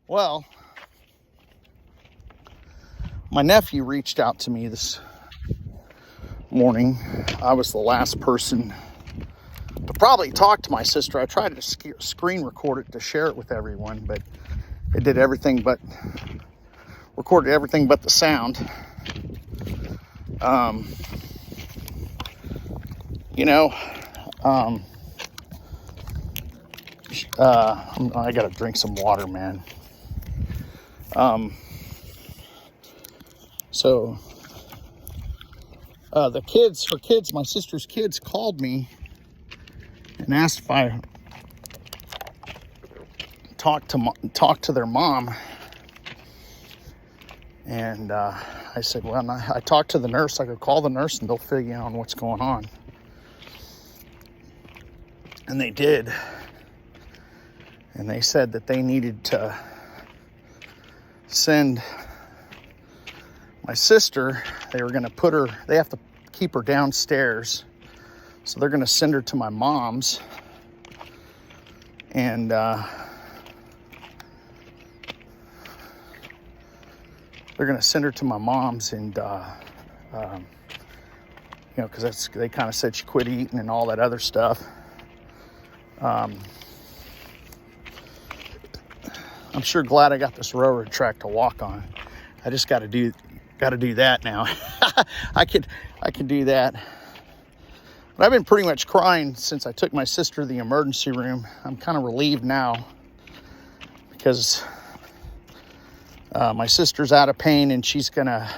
Well, my nephew reached out to me this morning. I was the last person to probably talk to my sister. I tried to screen record it to share it with everyone, but it did everything but recorded everything but the sound. I gotta drink some water, man. So her kids, my sister's kids called me and asked if I talk to their mom. And I said, well, I talked to the nurse. I could call the nurse and they'll fill you in on what's going on. And they did. And they said that they needed to send my sister. They were going to put her, they have to keep her downstairs. So they're going to send her to my mom's. And they're going to send her to my mom's, and because they kind of said she quit eating and all that other stuff. I'm sure glad I got this railroad track to walk on. I just got to do that now. I can do that. But I've been pretty much crying since I took my sister to the emergency room. I'm kind of relieved now because my sister's out of pain, and she's gonna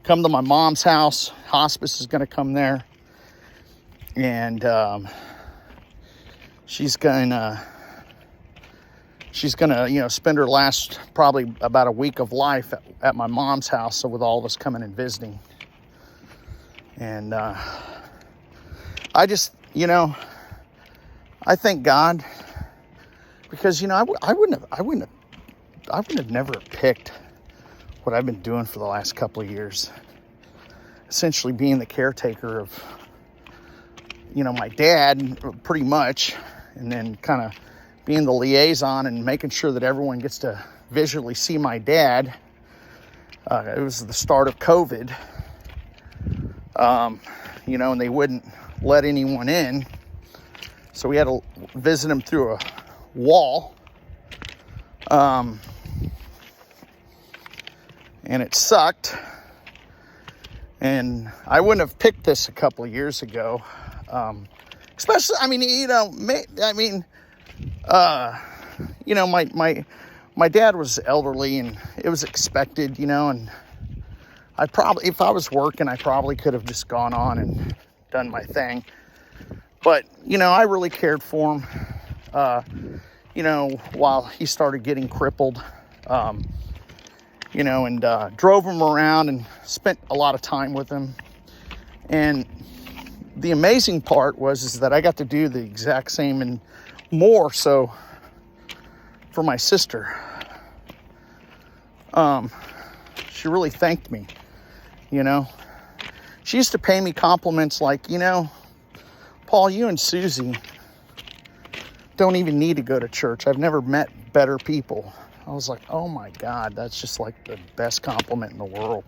come to my mom's house. Hospice is gonna come there, and she's gonna spend her last probably about a week of life at my mom's house. So with all of us coming and visiting, and I just I thank God, because I wouldn't have never picked what I've been doing for the last couple of years. Essentially being the caretaker of, my dad, pretty much, and then kind of being the liaison and making sure that everyone gets to visually see my dad. It was the start of COVID, and they wouldn't let anyone in. So we had to visit him through a wall. And it sucked. And I wouldn't have picked this a couple of years ago. Especially, my dad was elderly, and it was expected, and I probably, if I was working, I probably could have just gone on and done my thing. But, I really cared for him, while he started getting crippled, and drove him around and spent a lot of time with him. And the amazing part is that I got to do the exact same and more so for my sister. She really thanked me, She used to pay me compliments like, Paul, you and Susie don't even need to go to church. I've never met better people. I was like, oh my God, that's just like the best compliment in the world.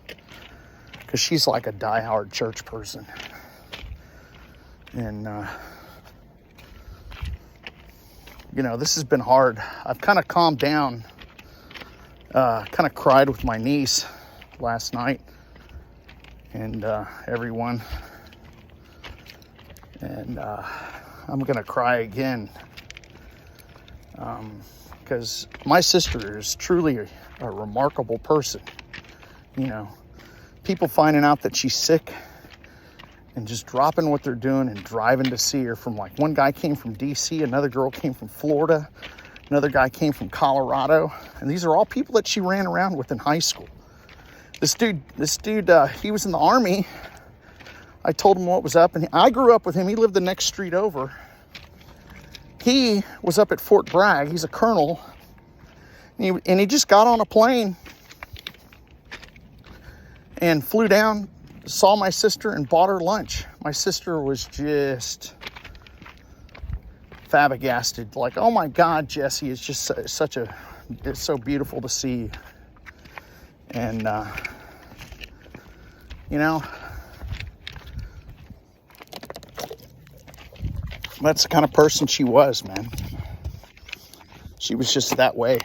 Because she's like a diehard church person. And, this has been hard. I've kind of calmed down. Kind of cried with my niece last night. And everyone. And I'm going to cry again. Because my sister is truly a remarkable person. People finding out that she's sick and just dropping what they're doing and driving to see her. From like, one guy came from DC, another girl came from Florida, another guy came from Colorado. And these are all people that she ran around with in high school. This dude, he was in the Army. I told him what was up, and I grew up with him. He lived the next street over. He was up at Fort Bragg. He's a colonel. And he just got on a plane and flew down, saw my sister, and bought her lunch. My sister was just flabbergasted, like, oh my God, Jesse, it's just it's so beautiful to see you. And, you know, that's the kind of person she was, man. She was just that way.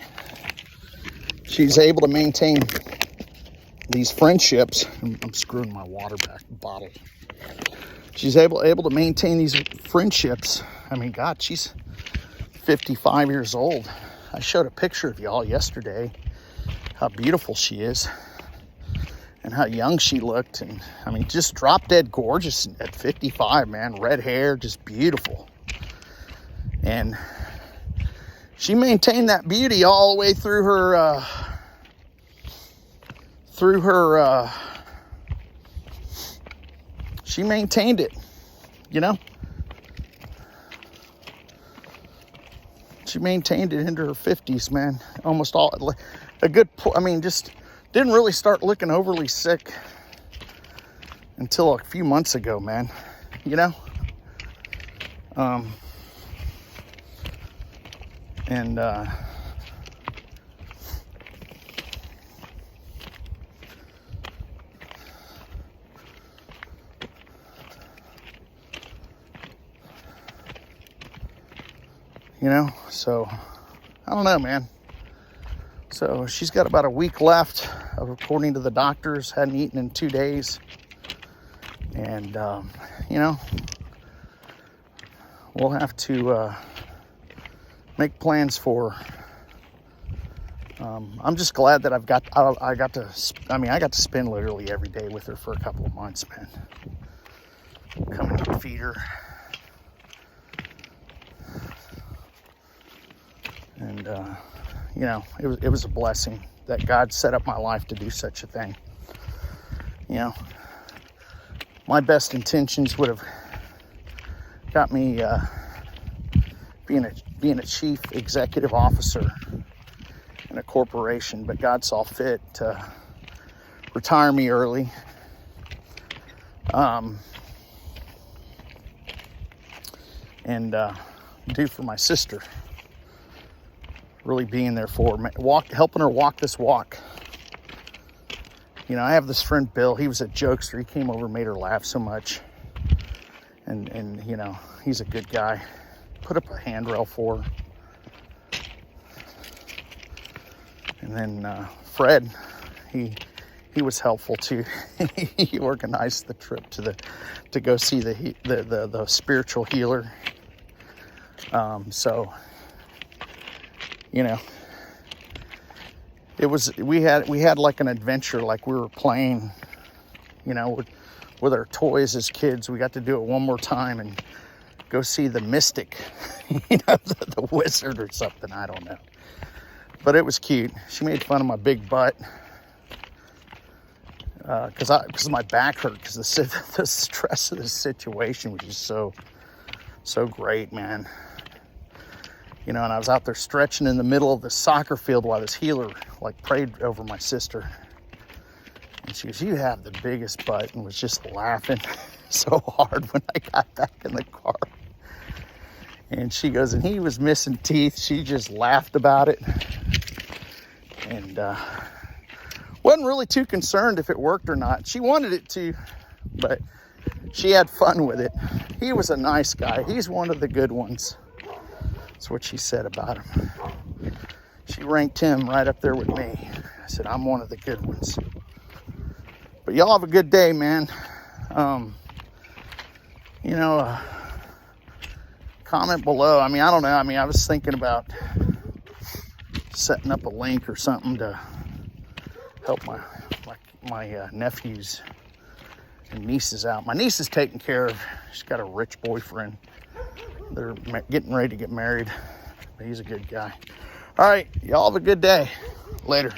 She's able to maintain these friendships. I'm screwing my water back bottle. She's able to maintain these friendships. I mean, God, she's 55 years old. I showed a picture of y'all yesterday, how beautiful she is and how young she looked. And I mean, just drop dead gorgeous at 55, man. Red hair, just beautiful. And she maintained that beauty all the way through her, she maintained it, you know? She maintained it into her 50s, man. Almost all, just didn't really start looking overly sick until a few months ago, man, you know? You know, so I don't know, man. So she's got about a week left, according to the doctors. Hadn't eaten in 2 days. And, you know, we'll have to make plans for her. I'm just glad that I got to spend literally every day with her for a couple of months, man. Coming to feed her. And, you know, it was a blessing that God set up my life to do such a thing. You know, my best intentions would have got me being a chief executive officer in a corporation, but God saw fit to retire me early. And do for my sister. Really being there for her, helping her walk this walk. You know, I have this friend, Bill. He was a jokester. He came over and made her laugh so much. And you know, he's a good guy. Put up a handrail for her. And then Fred, he was helpful too. He organized the trip to go see the spiritual healer. So, you know, we had like an adventure, like we were playing, you know, with our toys as kids. We got to do it one more time and go see the mystic, you know, the wizard or something. I don't know, but it was cute. She made fun of my big butt because my back hurt because the stress of the situation was just so great, man. You know, and I was out there stretching in the middle of the soccer field while this healer, like, prayed over my sister. And she goes, "You have the biggest butt," and was just laughing so hard when I got back in the car. And she goes, and he was missing teeth. She just laughed about it. And wasn't really too concerned if it worked or not. She wanted it to, but she had fun with it. He was a nice guy. He's one of the good ones. That's what she said about him. She ranked him right up there with me. I said, I'm one of the good ones. But y'all have a good day, man. You know, comment below. I mean, I don't know. I mean, I was thinking about setting up a link or something to help my nephews and nieces out. My niece is taken care of. She's got a rich boyfriend. They're getting ready to get married. But he's a good guy. All right, y'all have a good day. Later.